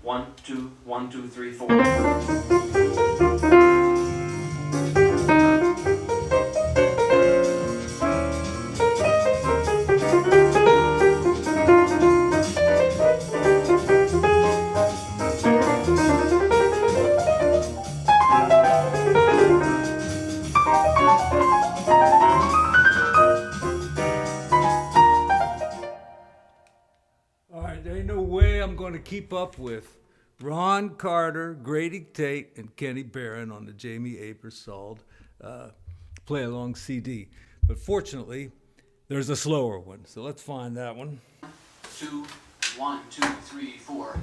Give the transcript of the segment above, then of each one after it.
1, 2, 1, 2, 3, 4. All right, there ain't no way I'm going to keep up with Ron Carter, Grady Tate, and Kenny Barron on the Jamie Aebersold play along CD. But fortunately, there's a slower one, so let's find that one. 2, 1, 2, 3, 4.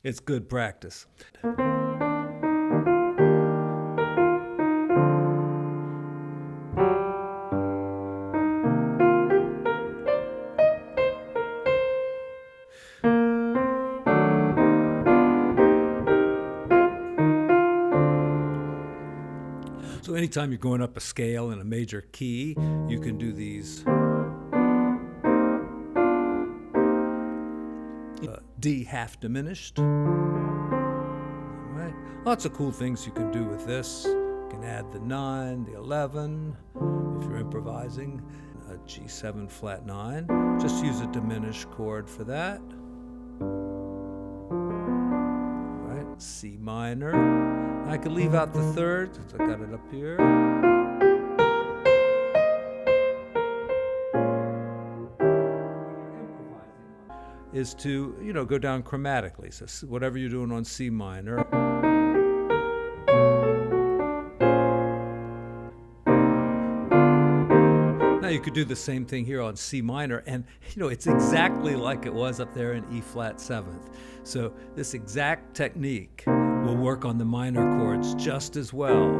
It's good practice. So anytime you're going up a scale in a major key, you can do these D half diminished. All right. Lots of cool things you can do with this. You can add the 9, the 11, if you're improvising. A G7 flat 9. Just use a diminished chord for that. All right. C minor. I could leave out the third since I got it up here. Is to, go down chromatically. So whatever you're doing on C minor. Now you could do the same thing here on C minor, and it's exactly like it was up there in E flat 7th. So this exact technique will work on the minor chords just as well.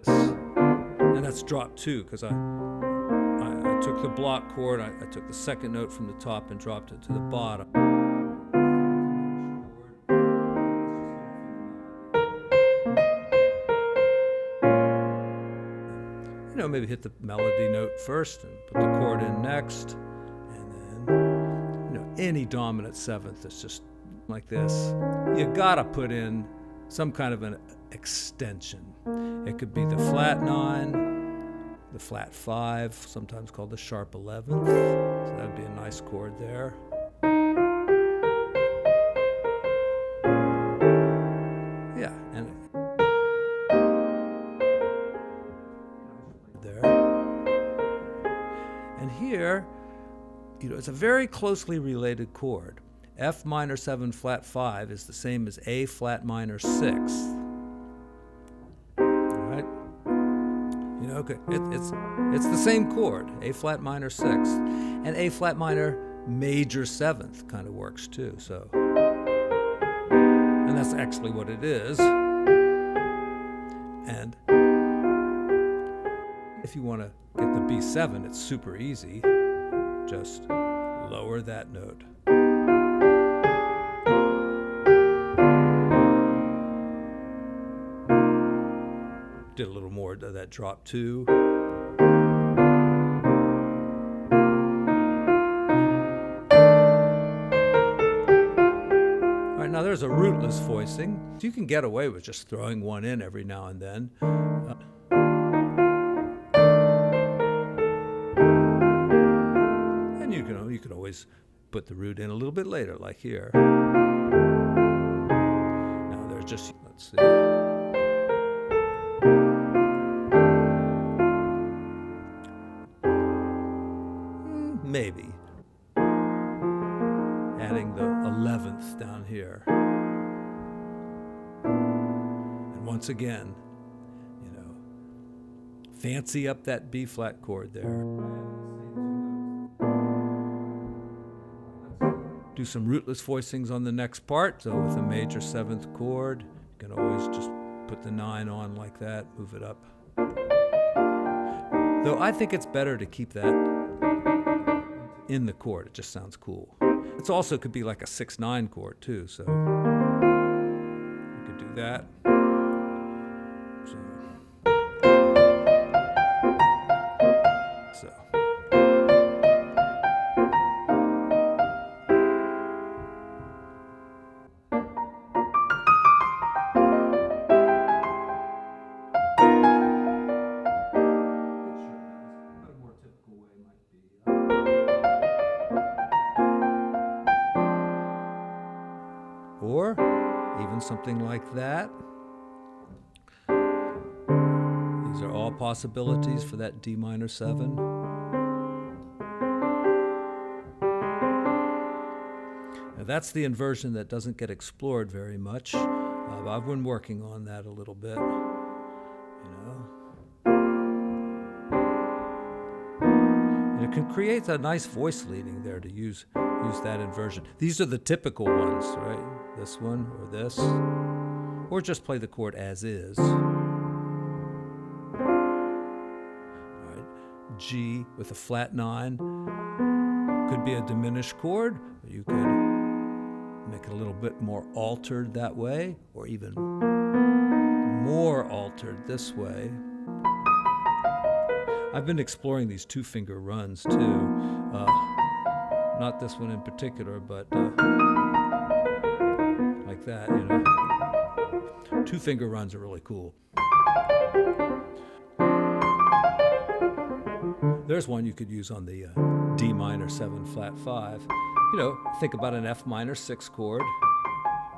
And that's drop 2, because I took the block chord, I took the second note from the top and dropped it to the bottom. Maybe hit the melody note first and put the chord in next. And then, any dominant 7th that's just like this, you gotta put in some kind of an extension. It could be the flat 9, the flat 5, sometimes called the sharp 11th. So that would be a nice chord there. Yeah, and there. And here, it's a very closely related chord. F minor 7 flat 5 is the same as A flat minor 6. Okay, it's the same chord, A flat minor 6th, and A flat minor major 7th kind of works too. So, and that's actually what it is. And if you want to get the B7, it's super easy. Just lower that note. Did a little more of that drop 2. All right, now there's a rootless voicing. So you can get away with just throwing one in every now and then. And you can always put the root in a little bit later, like here. Now there's just, let's see. maybe adding the 11th down here. And once again, fancy up that B flat chord there. Do some rootless voicings on the next part. So with a major 7th chord, you can always just put the 9 on like that, move it up. Though I think it's better to keep that in the chord. It just sounds cool. It also could be like a 6-9 chord too, so you could do that. Or even something like that. These are all possibilities for that D minor 7. Now that's the inversion that doesn't get explored very much. I've been working on that a little bit, And it can create a nice voice leading there to use that inversion. These are the typical ones, right? This one or this. Or just play the chord as is. All right. G with a flat 9 could be a diminished chord, or you could make it a little bit more altered that way, or even more altered this way. I've been exploring these 2-finger runs too. Not this one in particular, but like that, 2-finger runs are really cool. There's one you could use on the D minor 7 flat 5. Think about an F minor 6 chord.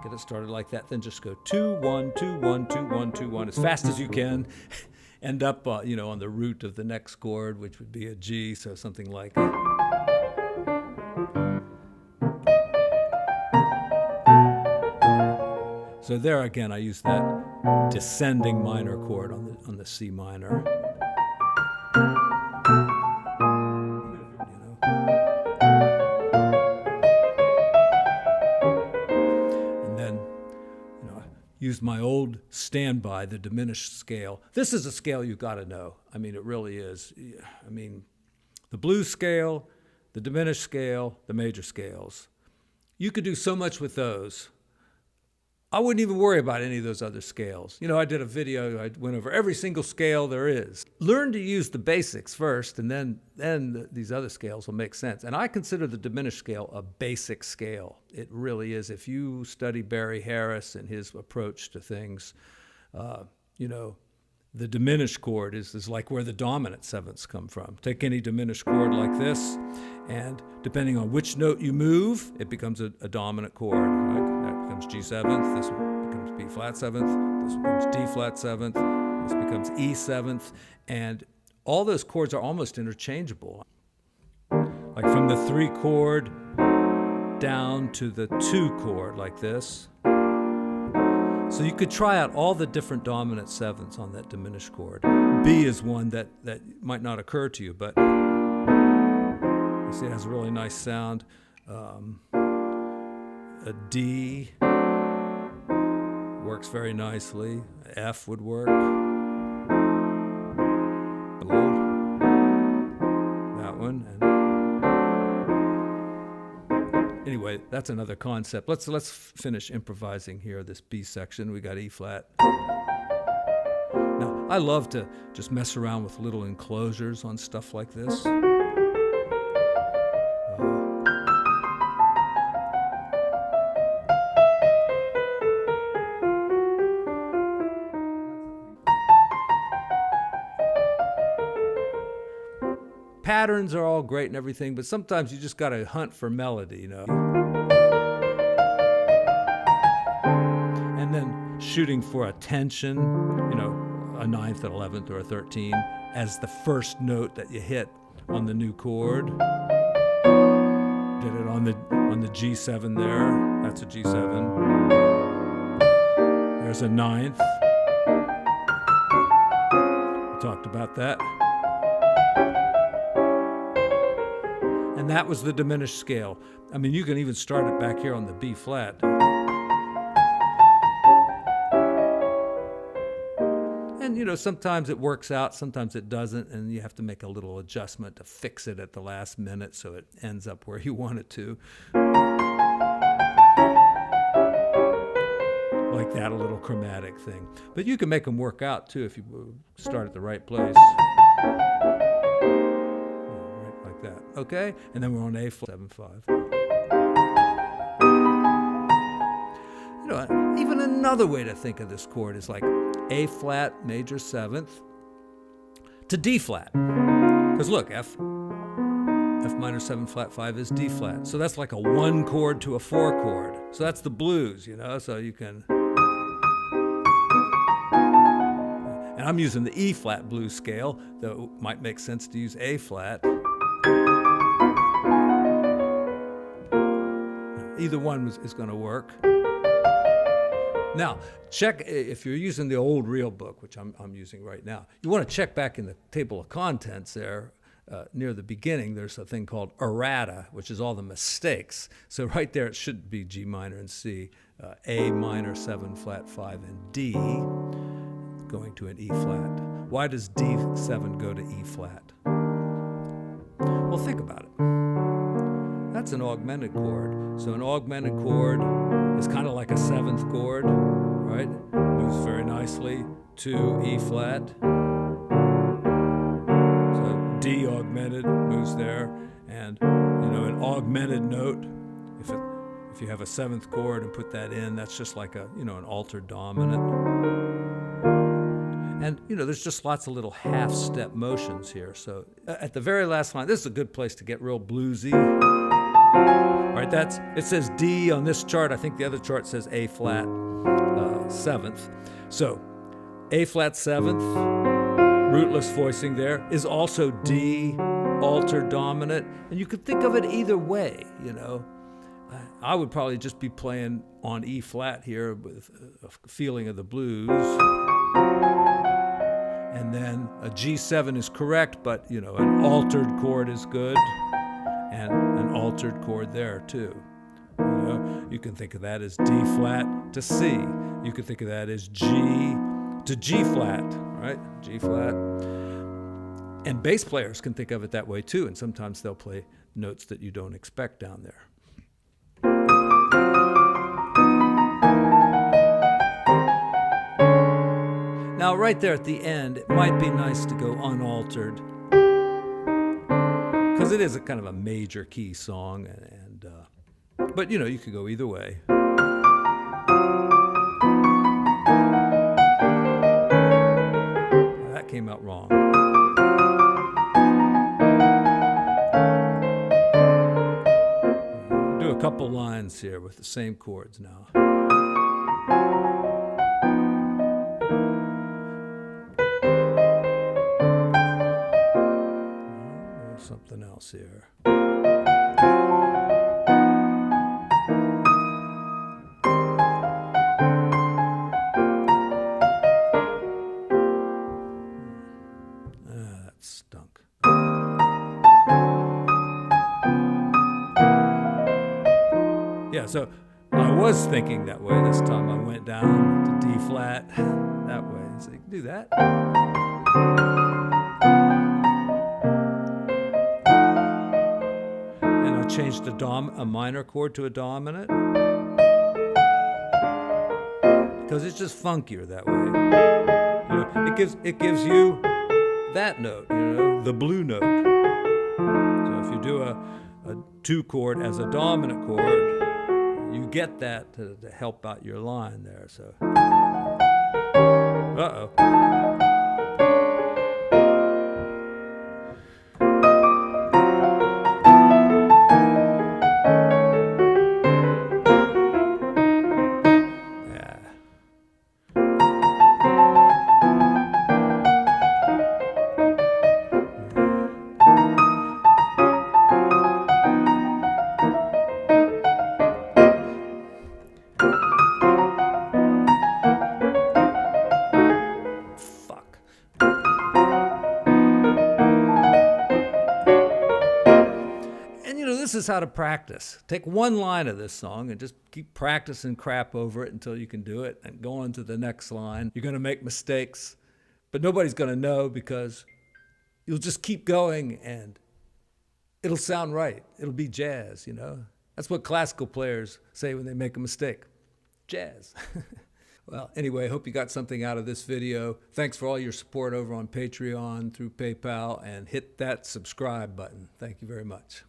Get it started like that, then just go 2, 1, 2, 1, 2, 1, 2, 1 as fast as you can. End up, on the root of the next chord, which would be a G, so something like So there again, I use that descending minor chord on the C minor. And then, use my old standby, the diminished scale. This is a scale you've got to know. It really is. The blues scale, the diminished scale, the major scales. You could do so much with those. I wouldn't even worry about any of those other scales. I did a video, I went over every single scale there is. Learn to use the basics first, and then these other scales will make sense. And I consider the diminished scale a basic scale. It really is. If you study Barry Harris and his approach to things, the diminished chord is like where the dominant sevenths come from. Take any diminished chord like this, and depending on which note you move, it becomes a dominant chord. Right? That becomes G seventh, this one becomes B flat seventh, this becomes D flat seventh, this becomes E seventh, and all those chords are almost interchangeable. Like from the 3 chord down to the 2 chord like this. So you could try out all the different dominant sevenths on that diminished chord. B is one that might not occur to you, but you see it has a really nice sound. A D works very nicely. F would work. That one. And anyway, that's another concept. Let's finish improvising here, this B section. We got E flat. Now, I love to just mess around with little enclosures on stuff like this. Patterns are all great and everything, but sometimes you just got to hunt for melody, And then shooting for a tension, a 9th, an 11th, or a 13 as the first note that you hit on the new chord. did it on the G7 there. That's a G7. There's a ninth. We talked about that. And that was the diminished scale. I mean, you can even start it back here on the B flat. And, you know, sometimes it works out, sometimes it doesn't, and you have to make a little adjustment to fix it at the last minute so it ends up where you want it to. Like that, a little chromatic thing. But you can make them work out, too, if you start at the right place. Right like that, okay? And then we're on A flat 7/5. You know, even another way to think of this chord is like A flat major 7th to D flat. Because look, F minor 7 flat 5 is D flat. So that's like a 1 chord to a 4 chord. So that's the blues, you know, so you can. And I'm using the E flat blues scale, though it might make sense to use A flat. Either one is going to work. Now, check if you're using the old real book, which I'm using right now. You want to check back in the table of contents there. Near the beginning, there's a thing called errata, which is all the mistakes. So right there, it should be G minor and C, A minor 7 flat 5 and D, going to an E flat. Why does D7 go to E flat? Well, think about it. That's an augmented chord. So an augmented chord is kind of like a 7th chord, right? Moves very nicely to E flat. So D augmented moves there, and you know, an augmented note, if you have a 7th chord and put that in, that's just like a, you know, an altered dominant. And you know, there's just lots of little half-step motions here. So at the very last line, this is a good place to get real bluesy. Right, it says D on this chart. I think the other chart says A flat 7th. So A flat 7th, rootless voicing there, is also D altered dominant. And you could think of it either way, you know. I would probably just be playing on E flat here with a feeling of the blues. And then a G7 is correct, but you know, an altered chord is good. And an altered chord there too. You know, you can think of that as D flat to C. You could think of that as G to G flat, right? G flat. And bass players can think of it that way too, and sometimes they'll play notes that you don't expect down there. Now, right there at the end, it might be nice to go unaltered, because it is a kind of a major key song, and but you know, you could go either way. That came out wrong. Do a couple lines here with the same chords now. Something else here. That stunk. Yeah, so I was thinking that way this time. I went down to D flat that way. So you can do that. Changed a minor chord to a dominant, because it's just funkier that way. You know, it gives you that note, you know, the blue note. So if you do a 2 chord as a dominant chord, you get that to help out your line there. So, uh-oh. this is how to practice. Take one line of this song and just keep practicing crap over it until you can do it and go on to the next line. You're going to make mistakes, but nobody's going to know because you'll just keep going and it'll sound right. It'll be jazz, you know. That's what classical players say when they make a mistake. Jazz. Well, anyway, hope you got something out of this video. Thanks for all your support over on Patreon, through PayPal, and hit that subscribe button. Thank you very much.